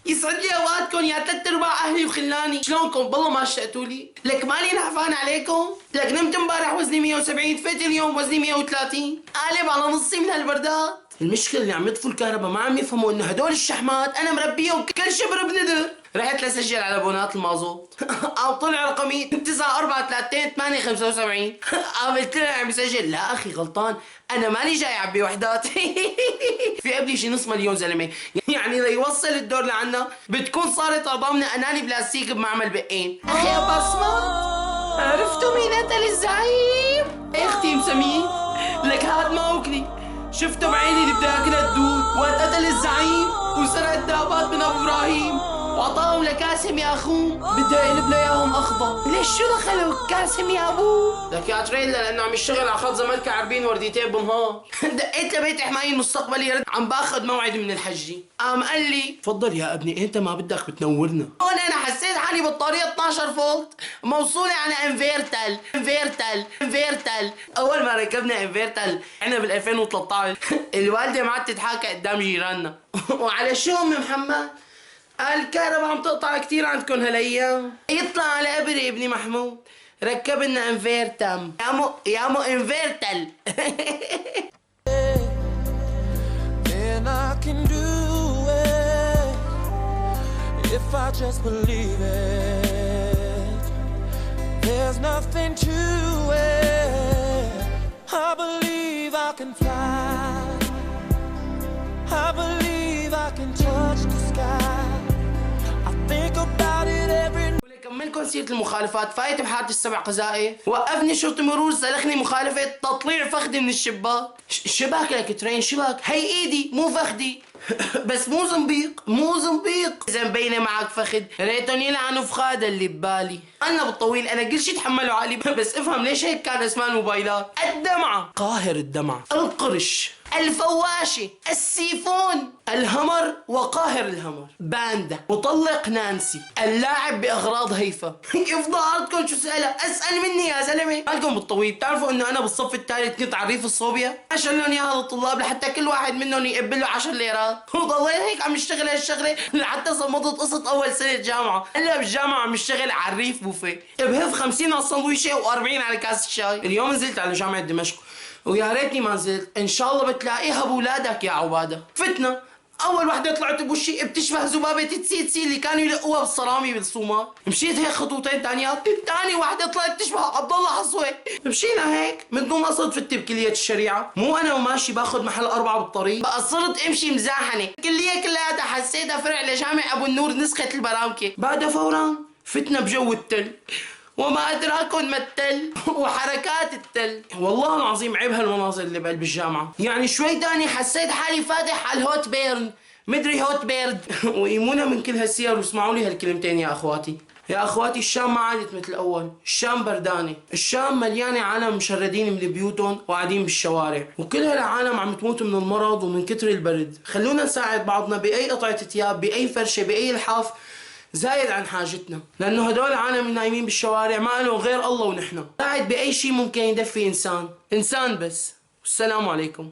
يسعد لي اوقاتكم يا 3/4 اهلي وخلاني، شلونكم؟ بالله ما اشتقتوا لي؟ لك مالي نحفان عليكم؟ لك نمت امبارح وزني 170، فت اليوم وزني 130، قالب على نصي من هالبردات. المشكلة اللي عم يطفوا الكهرباء ما عم يفهموا انه هدول الشحمات انا مربيهم كل شبر بندر. رحت لسجل على بونات المازوت قام طلع رقمي 9432875. قابلت له عم يسجل، لا اخي غلطان، انا ماني جاي اعبي وحدات. في قبلي شي نص مليون زلمه، يعني ليوصل الدور لعنا بتكون صارت ضامنه اناني بلاستيك بمعمل بقين. اخي يا بسمة، عرفتوا مين قتل الزعيم؟ اختي مسمين، لك هاد موكلي شفته بعيني اللي بدي اكلها الدود وقت قتل الزعيم وسرق الدابات من ابو ابراهيم وعطاهم لكاسم يا اخوه بده يقلب له اياهم اخضر. ليش شو دخلوا كاسم يا ابوه؟ لك يا تريلا لانه عم يشتغل على خط زمالك عربين ورديتين بالنهار. دقيت لبيت حماية المستقبلي رد عم باخذ موعد من الحجي، قام قال لي تفضل يا ابني انت ما بدك بتنورنا. هون انا حسيت حالي بالطريق 12 فولت موصوله على انفيرتل. اول ما ركبنا انفيرتل احنا بال 2013 الوالده ما عاد تتحاكى قدام جيراننا. وعلى شو ام محمد؟ قال الكهرباء عم تقطع كثير عندكم هالايام. يطلع على قبري ابني محمود ركب لنا انفيرتم يا مو انفيرتل. If I just believe it, there's nothing to it. I believe I can fly. I believe I can touch the sky. I think about it every night. كملكم سيرة المخالفات. فايت بحارة السبع قذائف، وقفني شرطي مرور سلخني مخالفة تطليع فخدي من الشباك. شباك لك ترين شباك؟ هي ايدي مو فخدي. بس مو زنبيق اذا مبينه معك فخد ريتهم يلعنوا فخاده اللي ببالي. انا بالطويل انا كل شي تحمله عالي، بس افهم ليش هيك كان اسماء الموبايلات: الدمعه، قاهر الدمعه، القرش، الفواشه، السيفون، الهمر وقاهر الهمر، باندا، مطلق نانسي، اللاعب باغراض هيفا. يفضى عرضكم شو سألها؟ اسال مني يا زلمه. مالكم بالطويل بتعرفوا انه انا بالصف الثالث كنت على ريف الصوبيا؟ شلون يا هذا الطلاب لحتى كل واحد منهم يقبل له 10 ليرات، وضليت هيك عم اشتغل هالشغله لحتى صمدت قصه اول سنه جامعه. هلا بالجامعه عم اشتغل على الريف بوفيه، بهف 50 على السندويشه و40 على كاس الشاي. اليوم نزلت على جامعه دمشق ويا ريتني ما نزلت، ان شاء الله بتلاقيها بولادك يا عباده. فتنا اول وحده طلعت بوشي بتشبه ذبابه تسيتسي اللي كانوا يلقوها بالصرامي بالصومال. مشيت هيك خطوتين ثانيات، ثاني وحده طلعت بتشبه عبد الله حصوه. مشينا هيك من دون قصد فتي بكليه الشريعه، مو انا وماشي باخذ محل 4 بالطريق بقى صرت امشي مزاحنه. الكليه كلها حسيتها فرع لجامع ابو النور نسخه البرامكه. بعدها فورا فتنا بجو التل وما ادراكم ما التل وحركات التل. والله العظيم عيب هالمناظر اللي بقلب الجامعه. يعني شوي تاني حسيت حالي فاتح على الهوت بيرن، مدري هوت بيرد. ويمونا من كل هالسير واسمعوا لي هالكلمتين يا اخواتي. يا اخواتي الشام ما عادت مثل الاول، الشام بردانه، الشام مليانه عالم مشردين من بيوتهم وقاعدين بالشوارع، وكل هالعالم عم تموت من المرض ومن كتر البرد. خلونا نساعد بعضنا باي قطعه ثياب، باي فرشه، باي لحاف زايد عن حاجتنا، لانه هدول العالم النايمين بالشوارع ما لهم غير الله ونحن. ساعد باي شيء ممكن يدفي انسان بس. والسلام عليكم.